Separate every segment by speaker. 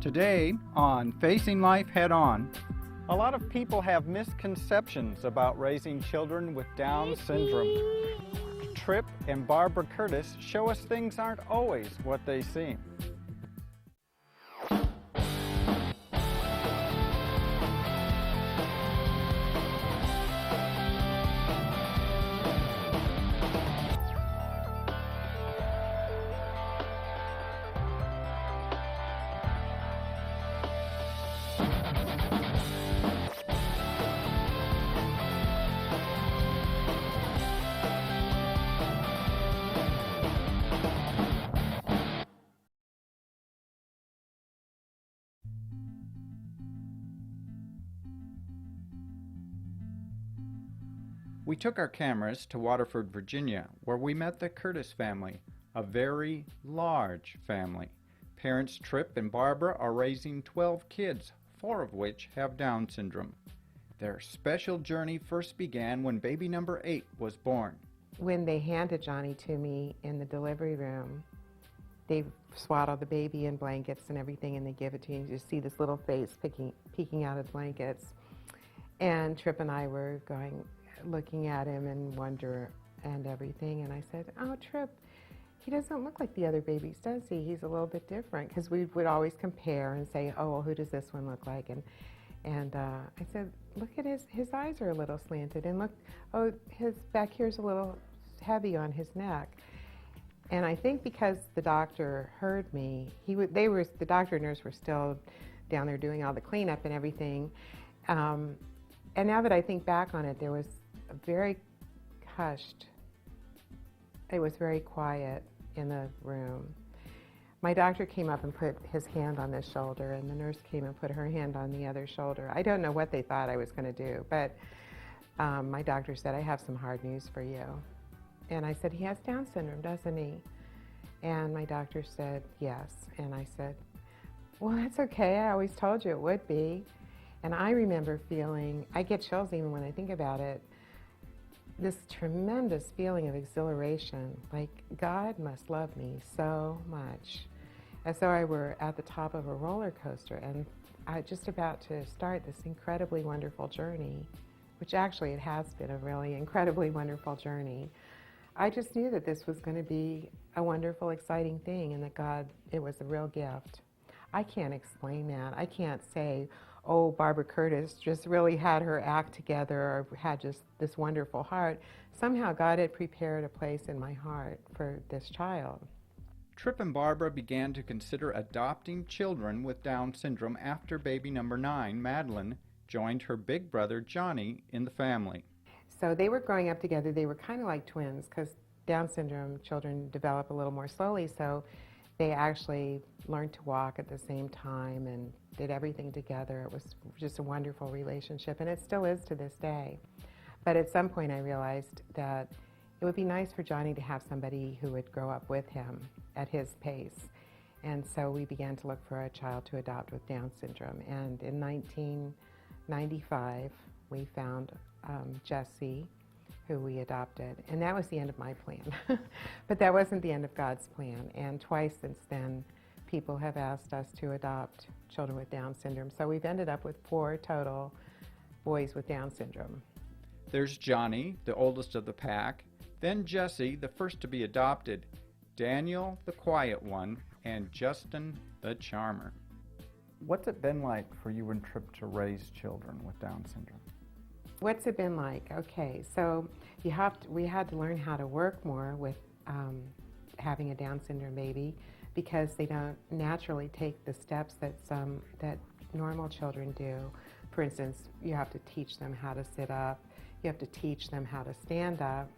Speaker 1: Today on Facing Life Head On, a lot of people have misconceptions about raising children with Down syndrome. Tripp and Barbara Curtis show us things aren't always what they seem. We took our cameras to Waterford, Virginia, where we met the Curtis family, a very large family. Parents Tripp and Barbara are raising 12 kids, 4 of which have Down syndrome. Their special journey first began when baby number 8 was born.
Speaker 2: When they handed Johnny to me in the delivery room, they swaddle the baby in blankets and everything, and they give it to you. You just see this little face peeking out of the blankets. And Tripp and I were looking at him in wonder and everything, and I said, "Oh, Tripp, he doesn't look like the other babies, does he? He's a little bit different," because we would always compare and say, "Oh, well, who does this one look like?" And I said, "Look at his eyes are a little slanted, and look, oh, his back here's a little heavy on his neck." And I think because the doctor heard me, the doctor and nurse were still down there doing all the cleanup and everything. And now that I think back on it, there was very hushed. It was very quiet in the room. My doctor came up and put his hand on this shoulder, and the nurse came and put her hand on the other shoulder. I don't know what they thought I was going to do, but my doctor said, "I have some hard news for you." And I said, "He has Down syndrome, doesn't he?" And my doctor said, "Yes." And I said, "Well, that's okay. I always told you it would be." And I remember feeling, I get chills even when I think about it, this tremendous feeling of exhilaration, like God must love me so much, as though I were at the top of a roller coaster and just about to start this incredibly wonderful journey, which actually it has been a really incredibly wonderful journey. I just knew that this was going to be a wonderful, exciting thing, and that it was a real gift. I can't explain that. I can't say, "Oh, Barbara Curtis just really had her act together or had just this wonderful heart." Somehow God had prepared a place in my heart for this child.
Speaker 1: Tripp and Barbara began to consider adopting children with Down syndrome after baby number 9, Madeline, joined her big brother Johnny in the family.
Speaker 2: So they were growing up together. They were kind of like twins, because Down syndrome children develop a little more slowly, so they actually learned to walk at the same time and did everything together. It was just a wonderful relationship, and it still is to this day. But at some point I realized that it would be nice for Johnny to have somebody who would grow up with him at his pace. And so we began to look for a child to adopt with Down syndrome. And in 1995, we found Jesse, who we adopted. And that was the end of my plan. But that wasn't the end of God's plan. And twice since then, people have asked us to adopt children with Down syndrome. So we've ended up with 4 total boys with Down syndrome.
Speaker 1: There's Johnny, the oldest of the pack, then Jesse, the first to be adopted, Daniel, the quiet one, and Justin, the charmer. What's it been like for you and Tripp to raise children with Down syndrome?
Speaker 2: What's it been like? Okay, so we had to learn how to work more with having a Down syndrome baby, because they don't naturally take the steps that normal children do. For instance, you have to teach them how to sit up, you have to teach them how to stand up,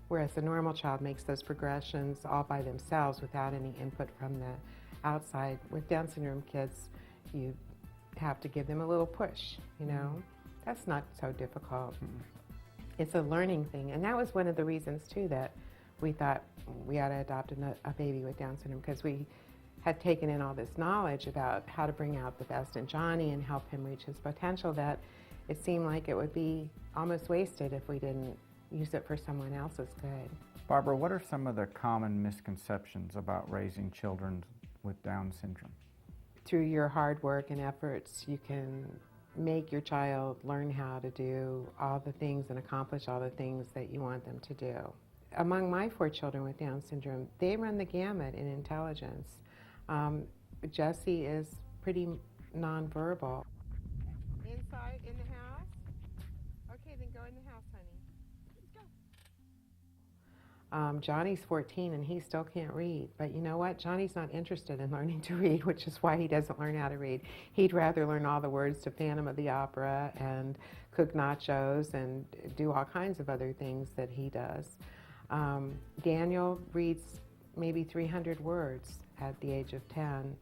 Speaker 2: whereas a normal child makes those progressions all by themselves without any input from the outside. With Down syndrome kids, you have to give them a little push, you know. That's not so difficult. It's a learning thing, and that was one of the reasons too that we thought we ought to adopt a baby with Down syndrome, because we had taken in all this knowledge about how to bring out the best in Johnny and help him reach his potential, that it seemed like it would be almost wasted if we didn't use it for someone else's good.
Speaker 1: Barbara, what are some of the common misconceptions about raising children with Down syndrome?
Speaker 2: through your hard work and efforts, you can make your child learn how to do all the things and accomplish all the things that you want them to do. Among my 4 children with Down syndrome, they run the gamut in intelligence. Jessie is pretty nonverbal. Inside in the house? Okay, then go in the house, honey. Let's go. Johnny's 14 and he still can't read. But you know what? Johnny's not interested in learning to read, which is why he doesn't learn how to read. He'd rather learn all the words to Phantom of the Opera and cook nachos and do all kinds of other things that he does. Daniel reads maybe 300 words at the age of 10,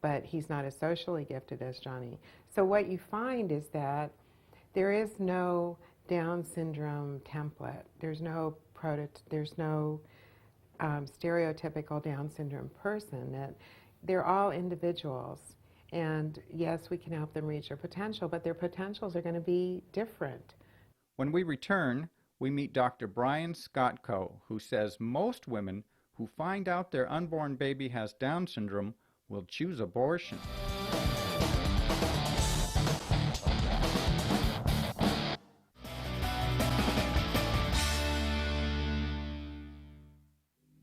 Speaker 2: but he's not as socially gifted as Johnny. So what you find is that there is no Down syndrome template. There's no stereotypical Down syndrome person. That they're all individuals. And yes, we can help them reach their potential, but their potentials are going to be different.
Speaker 1: When we return, we meet Dr. Brian Scottco, who says most women who find out their unborn baby has Down syndrome will choose abortion.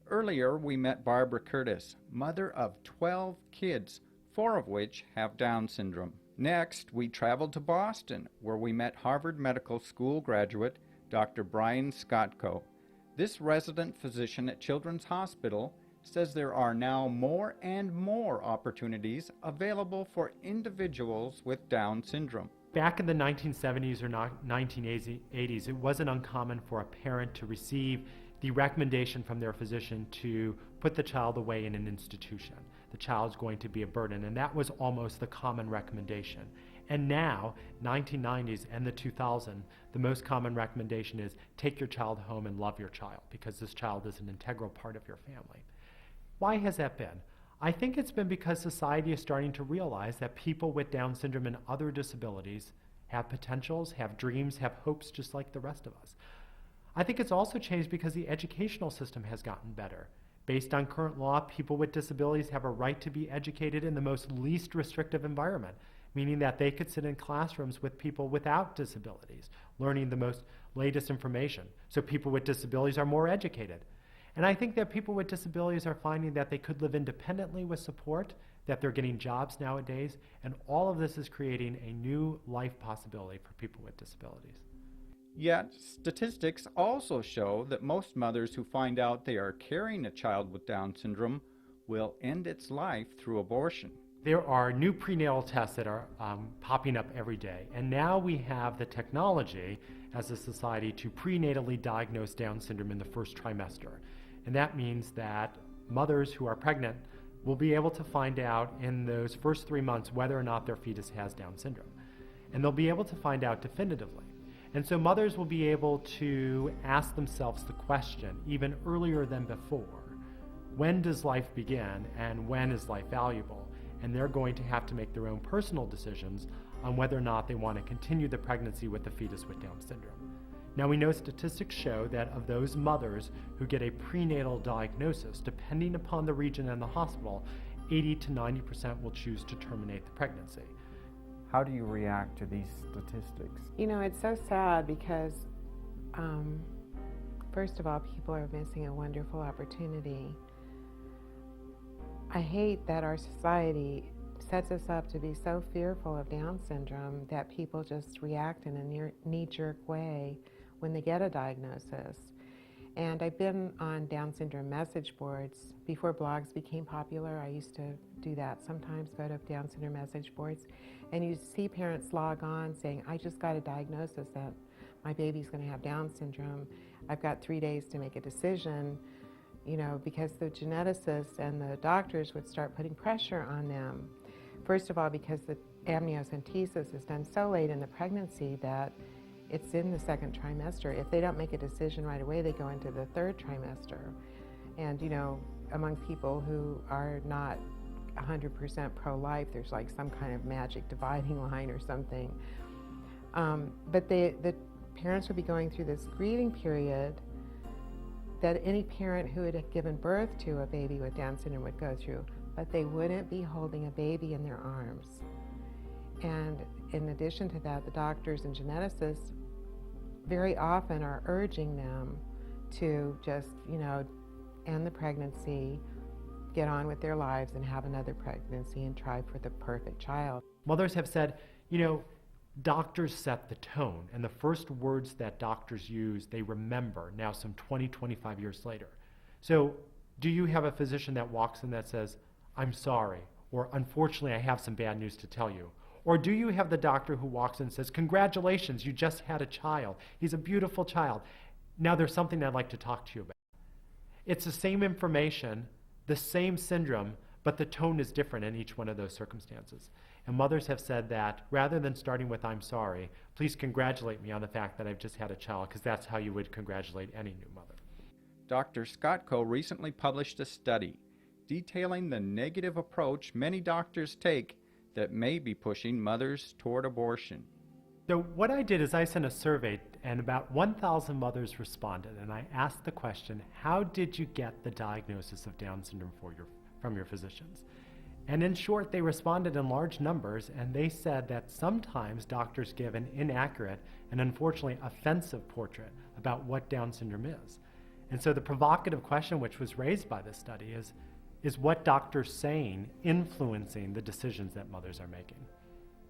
Speaker 1: Earlier, we met Barbara Curtis, mother of 12 kids, 4 of which have Down syndrome. Next, we traveled to Boston, where we met Harvard Medical School graduate Dr. Brian Scottco. This resident physician at Children's Hospital says there are now more and more opportunities available for individuals with Down syndrome.
Speaker 3: Back in the 1970s or 1980s, it wasn't uncommon for a parent to receive the recommendation from their physician to put the child away in an institution. The child's going to be a burden, and that was almost the common recommendation. And now, 1990s and the 2000s, the most common recommendation is take your child home and love your child, because this child is an integral part of your family. Why has that been? I think it's been because society is starting to realize that people with Down syndrome and other disabilities have potentials, have dreams, have hopes just like the rest of us. I think it's also changed because the educational system has gotten better. Based on current law, people with disabilities have a right to be educated in the most least restrictive environment, meaning that they could sit in classrooms with people without disabilities, learning the most latest information. So people with disabilities are more educated. And I think that people with disabilities are finding that they could live independently with support, that they're getting jobs nowadays, and all of this is creating a new life possibility for people with disabilities.
Speaker 1: Yet, statistics also show that most mothers who find out they are carrying a child with Down syndrome will end its life through abortion.
Speaker 3: There are new prenatal tests that are popping up every day, and now we have the technology as a society to prenatally diagnose Down syndrome in the first trimester. And that means that mothers who are pregnant will be able to find out in those first 3 months whether or not their fetus has Down syndrome. And they'll be able to find out definitively. And so mothers will be able to ask themselves the question, even earlier than before, when does life begin and when is life valuable? And they're going to have to make their own personal decisions on whether or not they want to continue the pregnancy with the fetus with Down syndrome. Now we know statistics show that of those mothers who get a prenatal diagnosis, depending upon the region and the hospital, 80 to 90% will choose to terminate the pregnancy.
Speaker 1: How do you react to these statistics?
Speaker 2: You know, it's so sad because, first of all, people are missing a wonderful opportunity. I hate that our society sets us up to be so fearful of Down syndrome that people just react in a knee-jerk way when they get a diagnosis. And I've been on Down syndrome message boards. Before blogs became popular, I used to do that sometimes, go to Down syndrome message boards. And you see parents log on saying, I just got a diagnosis that my baby's going to have Down syndrome. I've got 3 days to make a decision, you know, because the geneticists and the doctors would start putting pressure on them. First of all, because the amniocentesis is done so late in the pregnancy that it's in the second trimester. If they don't make a decision right away, they go into the third trimester. And, you know, among people who are not 100% pro-life, there's like some kind of magic dividing line or something. But the parents would be going through this grieving period that any parent who had given birth to a baby with Down syndrome would go through. but they wouldn't be holding a baby in their arms. And in addition to that, the doctors and geneticists very often are urging them to just, end the pregnancy, get on with their lives and have another pregnancy and try for the perfect child.
Speaker 3: Mothers have said, doctors set the tone, and the first words that doctors use, they remember now some 20, 25 years later. So do you have a physician that walks in that says, I'm sorry, or unfortunately I have some bad news to tell you? Or do you have the doctor who walks in and says, congratulations, you just had a child. He's a beautiful child. Now there's something I'd like to talk to you about. It's the same information, the same syndrome, but the tone is different in each one of those circumstances. And mothers have said that rather than starting with, I'm sorry, please congratulate me on the fact that I've just had a child, because that's how you would congratulate any new mother.
Speaker 1: Dr. Skotko recently published a study detailing the negative approach many doctors take that may be pushing mothers toward abortion.
Speaker 3: So what I did is I sent a survey, and about 1,000 mothers responded, and I asked the question, how did you get the diagnosis of Down syndrome from your physicians? And in short, they responded in large numbers, and they said that sometimes doctors give an inaccurate and unfortunately offensive portrait about what Down syndrome is. And so the provocative question which was raised by this study is what doctors saying influencing the decisions that mothers are making?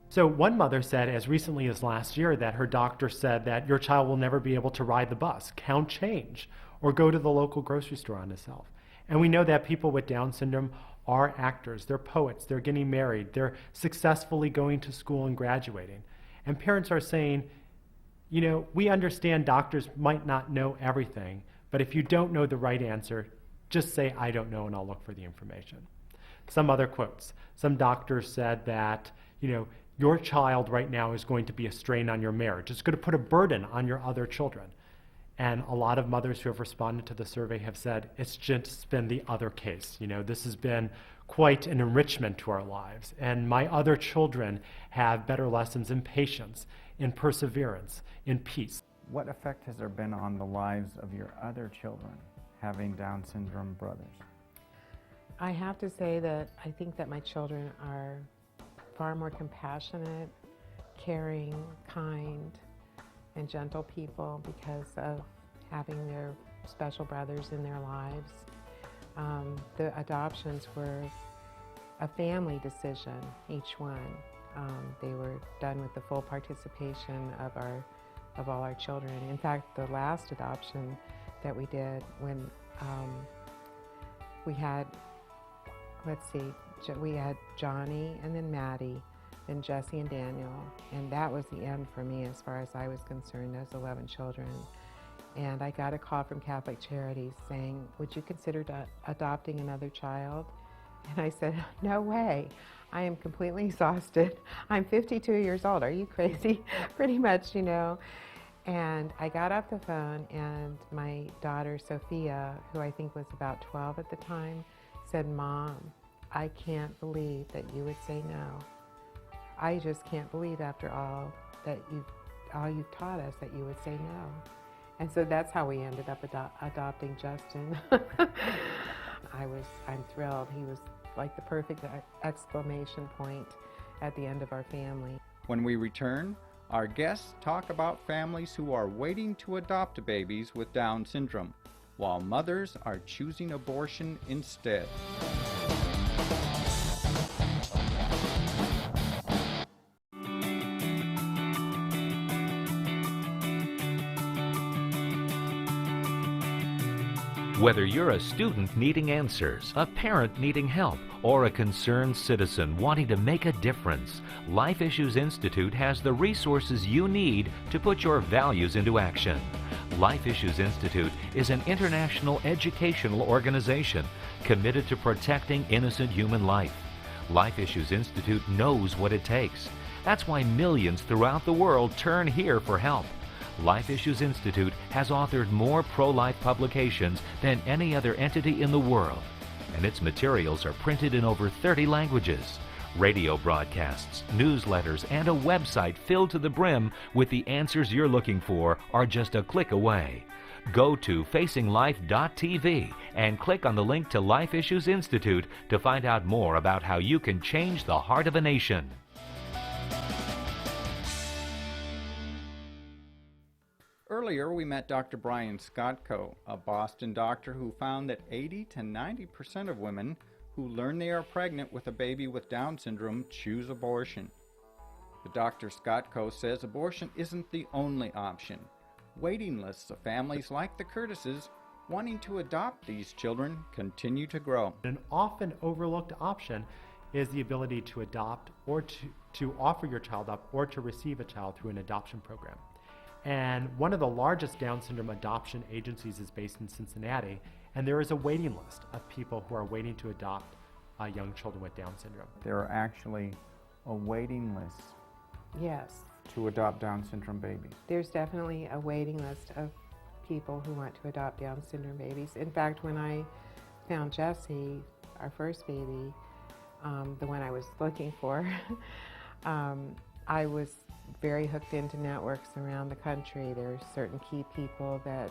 Speaker 3: So one mother said as recently as last year that her doctor said that your child will never be able to ride the bus, count change, or go to the local grocery store on himself. And we know that people with Down syndrome are actors, they're poets, they're getting married, they're successfully going to school and graduating. And parents are saying, we understand doctors might not know everything, but if you don't know the right answer, just say, I don't know, and I'll look for the information. Some other quotes. Some doctors said that, your child right now is going to be a strain on your marriage. It's going to put a burden on your other children. And a lot of mothers who have responded to the survey have said, it's just been the other case. This has been quite an enrichment to our lives. And my other children have better lessons in patience, in perseverance, in peace.
Speaker 1: What effect has there been on the lives of your other children having Down syndrome brothers?
Speaker 2: I have to say that I think that my children are far more compassionate, caring, kind, and gentle people because of having their special brothers in their lives. The adoptions were a family decision, each one. They were done with the full participation of all our children. In fact, the last adoption that we did when we had, we had Johnny and then Maddie, then Jesse and Daniel, and that was the end for me as far as I was concerned, those 11 children. And I got a call from Catholic Charities saying, would you consider adopting another child? And I said, no way. I am completely exhausted. I'm 52 years old. Are you crazy? Pretty much, And I got off the phone, and my daughter, Sophia, who I think was about 12 at the time, said, Mom, I can't believe that you would say no. I just can't believe after all you've taught us that you would say no. And so that's how we ended up adopting Justin. I'm thrilled. He was like the perfect exclamation point at the end of our family.
Speaker 1: When we return, our guests talk about families who are waiting to adopt babies with Down syndrome, while mothers are choosing abortion instead.
Speaker 4: Whether you're a student needing answers, a parent needing help, or a concerned citizen wanting to make a difference, Life Issues Institute has the resources you need to put your values into action. Life Issues Institute is an international educational organization committed to protecting innocent human life. Life Issues Institute knows what it takes. That's why millions throughout the world turn here for help. Life Issues Institute has authored more pro-life publications than any other entity in the world, and its materials are printed in over 30 languages. Radio broadcasts, newsletters, and a website filled to the brim with the answers you're looking for are just a click away. Go to facinglife.tv and click on the link to Life Issues Institute to find out more about how you can change the heart of a nation.
Speaker 1: Earlier, we met Dr. Brian Scottco, a Boston doctor who found that 80 to 90% of women who learn they are pregnant with a baby with Down syndrome choose abortion. But Dr. Scottco says abortion isn't the only option. Waiting lists of families like the Curtises wanting to adopt these children continue to grow.
Speaker 3: An often overlooked option is the ability to adopt or to offer your child up or to receive a child through an adoption program. And one of the largest Down syndrome adoption agencies is based in Cincinnati, and there is a waiting list of people who are waiting to adopt young children with Down syndrome.
Speaker 1: There are actually a waiting list
Speaker 2: Yes,
Speaker 1: to adopt Down syndrome babies.
Speaker 2: there's definitely a waiting list of people who want to adopt Down syndrome babies. In fact, when I found Jessie, our first baby, the one I was looking for, I was very hooked into networks around the country. There are certain key people that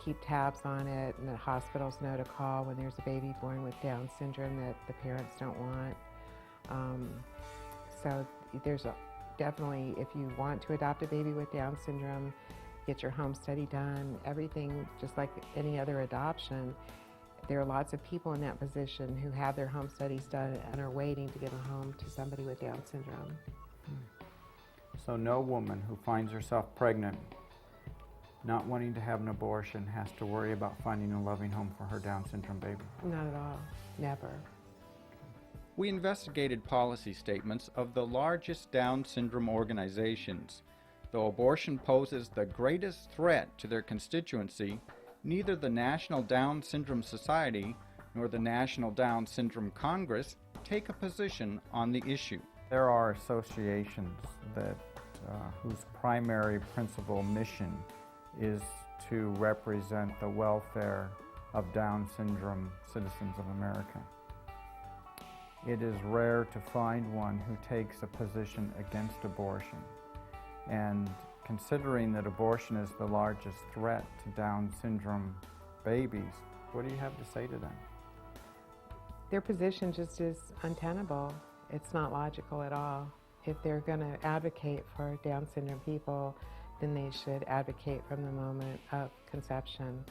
Speaker 2: keep tabs on it, and the hospitals know to call when there's a baby born with Down syndrome that the parents don't want. So there's definitely, if you want to adopt a baby with Down syndrome, get your home study done, everything just like any other adoption. There are lots of people in that position who have their home studies done and are waiting to give a home to somebody with Down syndrome.
Speaker 1: So no woman who finds herself pregnant, not wanting to have an abortion, has to worry about finding a loving home for her Down syndrome baby.
Speaker 2: Not at all. Never.
Speaker 1: We investigated policy statements of the largest Down syndrome organizations. Though abortion poses the greatest threat to their constituency, neither the National Down Syndrome Society nor the National Down Syndrome Congress take a position on the issue. There are associations that whose primary principal mission is to represent the welfare of Down syndrome citizens of America. It is rare to find one who takes a position against abortion. And considering that abortion is the largest threat to Down syndrome babies, what do you have to say to them?
Speaker 2: Their position just is untenable. It's not logical at all. If they're going to advocate for Down syndrome people, then they should advocate from the moment of conception.